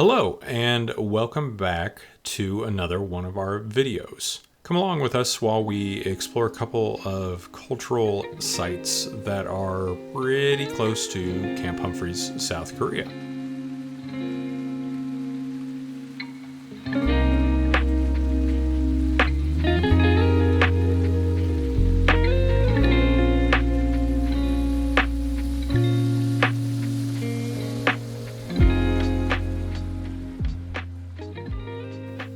Hello, and welcome back to another one of our videos. Come along with us while we explore a couple of cultural sites that are pretty close to Camp Humphreys, South Korea.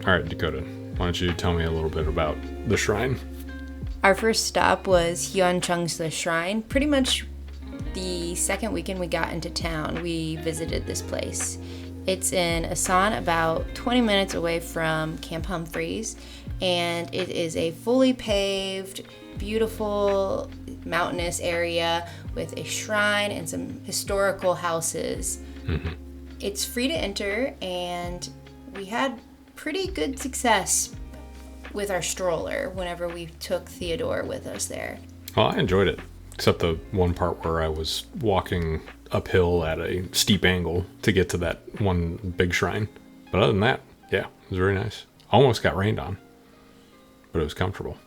All right, Dakota, why don't you tell me a little bit about the shrine? Our first stop was Hyeoncheong's The Shrine. Pretty much the second weekend we got into town, we visited this place. It's in Asan, about 20 minutes away from Camp Humphreys, and it is a fully paved, beautiful, mountainous area with a shrine and some historical houses. Mm-hmm. It's free to enter, and we had pretty good success with our stroller whenever we took Theodore with us there. Well, I enjoyed it, except the one part where I was walking uphill at a steep angle to get to that one big shrine. But other than that, yeah, it was very nice. Almost got rained on, but it was comfortable.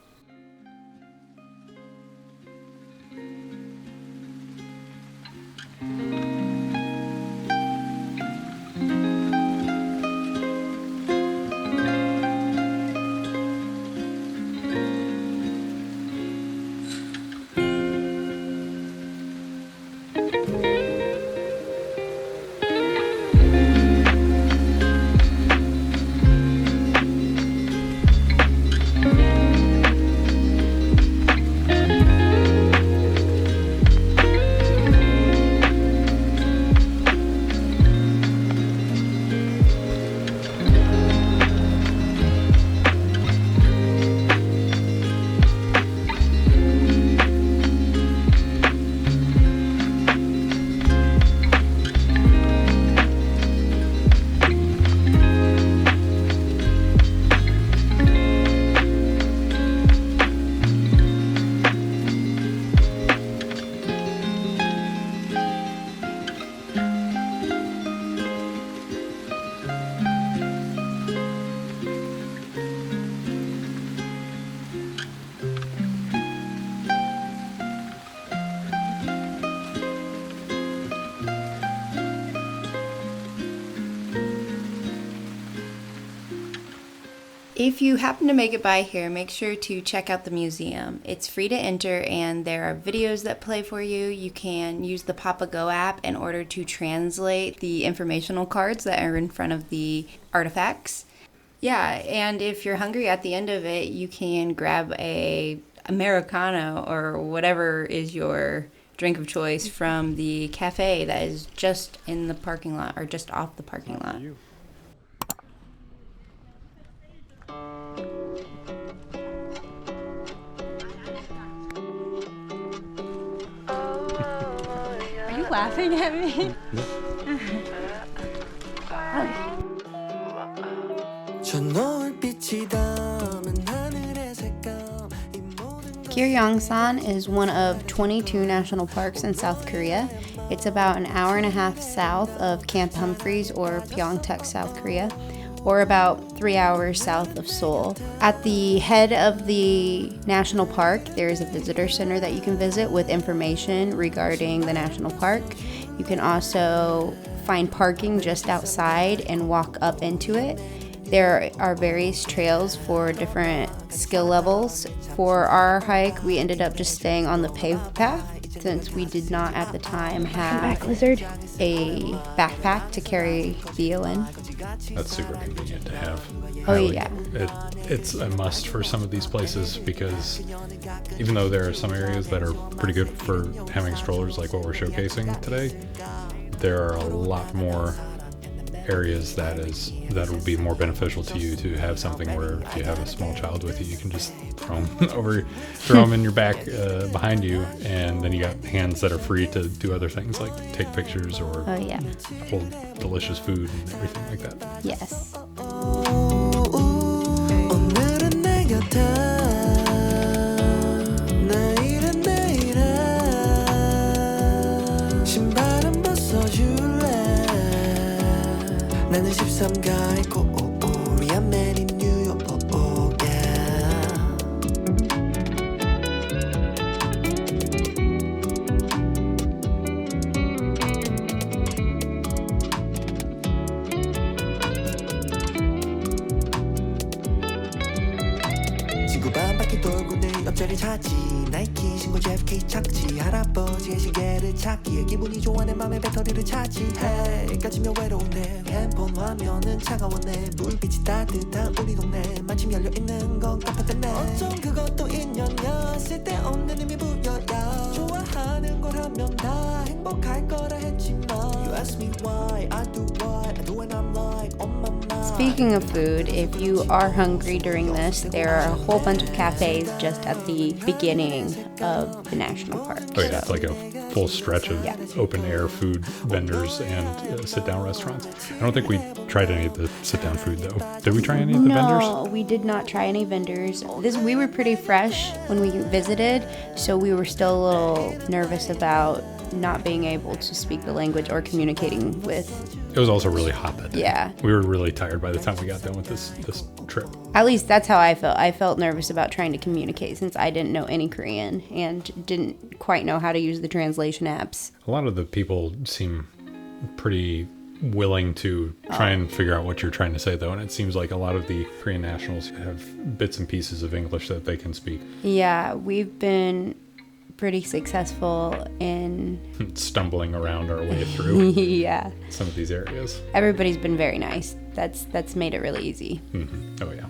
If you happen to make it by here, make sure to check out the museum. It's free to enter, and there are videos that play for you. You can use the Papago app in order to translate the informational cards that are in front of the artifacts. Yeah, and if you're hungry at the end of it, you can grab a Americano or whatever is your drink of choice from the cafe that is just in the parking lot or just off the parking lot. Are you laughing at me? Gyeongsan is one of 22 national parks in South Korea. It's about an hour and a half south of Camp Humphreys or Pyeongtaek, South Korea, or about 3 hours south of Seoul. At the head of the national park, there is a visitor center that you can visit with information regarding the national park. You can also find parking just outside and walk up into it. There are various trails for different skill levels. For our hike, we ended up just staying on the paved path since we did not at the time have a backpack to carry Theo in. That's super convenient to have. Yeah. It's a must for some of these places because even though there are some areas that are pretty good for having strollers like what we're showcasing today, there are a lot more areas that will be more beneficial to you to have something where if you have a small child with you, you can just throw them in your back behind you, and then you got hands that are free to do other things like take pictures or hold delicious food and everything like that. Yes. 나는 some guy Korean man in New York. 친구 반바퀴 돌고 내 옆자리 찾지 나이키 신고 JFK 착지 할아버지의 시계를 찾기에 기분이 좋아 내 맘에 배터리를 차지 Hey 까지면 외로운데 핸폰 화면은 차가웠네 불빛이 따뜻한 우리 동네 마침 열려있는 건 카페였네 어쩜 그것도 인연이야 쓸데없는 의미 부여야 좋아하는 걸 하면 다 행복할 거라 했지만 You ask me why I do what I do and I'm like on my mind. Speaking of food, if you are hungry during this, there are a whole bunch of cafes just at the beginning of the national park. Oh yeah, it's like a full stretch of open air food vendors and sit-down restaurants. I don't think we tried any of the sit-down food though. Did we try any of the vendors? No, we did not try any vendors. We were pretty fresh when we visited, so we were still a little nervous about not being able to speak the language or communicating with. It was also really hot that day. Yeah. We were really tired by the time we got done with this trip. At least that's how I felt. I felt nervous about trying to communicate since I didn't know any Korean and didn't quite know how to use the translation apps. A lot of the people seem pretty willing to try and figure out what you're trying to say though, and it seems like a lot of the Korean nationals have bits and pieces of English that they can speak. Yeah, we've been pretty successful in stumbling around our way through yeah, some of these areas. Everybody's been very nice. That's made it really easy. Mm-hmm. Oh yeah.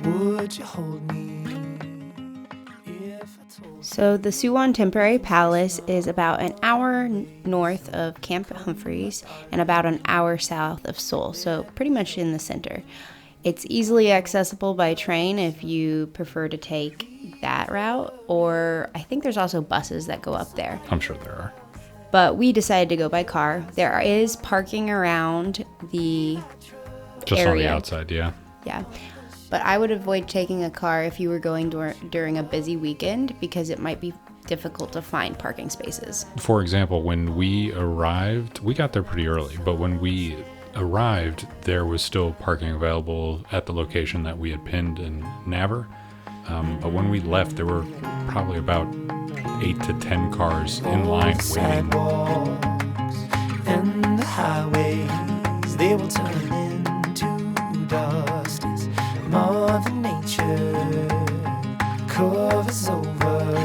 Would you hold me if I told So the Suwon Temporary Palace is about an hour north of Camp Humphreys and about an hour south of Seoul, so pretty much in the center. It's easily accessible by train if you prefer to take that route, or I think there's also buses that go up there. I'm sure there are. But we decided to go by car. There is parking around the Just area. on the outside, yeah. Yeah. But I would avoid taking a car if you were going during a busy weekend because it might be difficult to find parking spaces. For example, when we arrived, we got there pretty early, but when we arrived, there was still parking available at the location that we had pinned in Naver. But when we left, there were probably about 8 to 10 cars in line waiting. sidewalks and the highways, they will turn into dust as Mother Nature covers over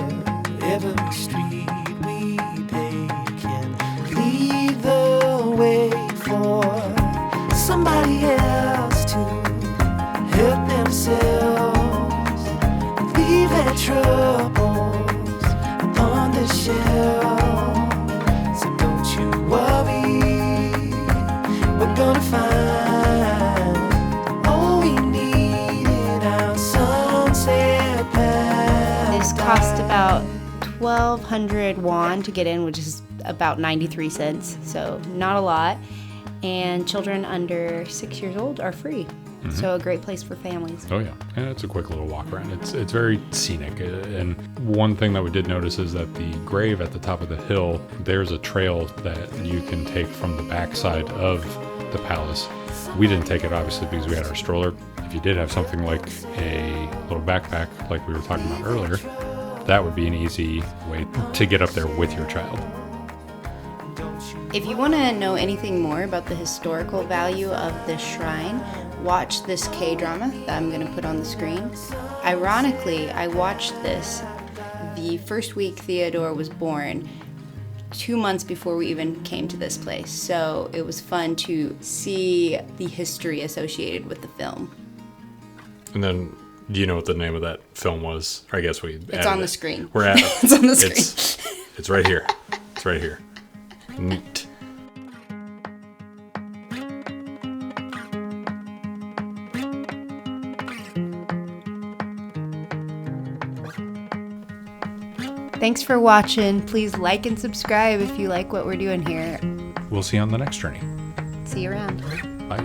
every street we take and lead the way for somebody else to help themselves and leave their troubles on the shelf. So don't you worry, we're gonna find all we need in our sunset paradise. This cost about 1,200 won to get in, which is about 93 cents, so not a lot. And children under 6 years old are free. So a great place for families. Oh yeah, and it's a quick little walk around. It's very scenic, and one thing that we did notice is that the grave at the top of the hill, there's a trail that you can take from the backside of the palace. We didn't take it obviously because we had our stroller. If you did have something like a little backpack, like we were talking about earlier, that would be an easy way to get up there with your child. If you want to know anything more about the historical value of this shrine, watch this K-drama that I'm going to put on the screen. Ironically, I watched this the first week Theodore was born, 2 months before we even came to this place. So it was fun to see the history associated with the film. And then, do you know what the name of that film was? Or I guess It's on the screen. We're at it. It's on the screen. It's right here. It's right here. Neat. Thanks for watching. Please like and subscribe if you like what we're doing here. We'll see you on the next journey. See you around. Bye.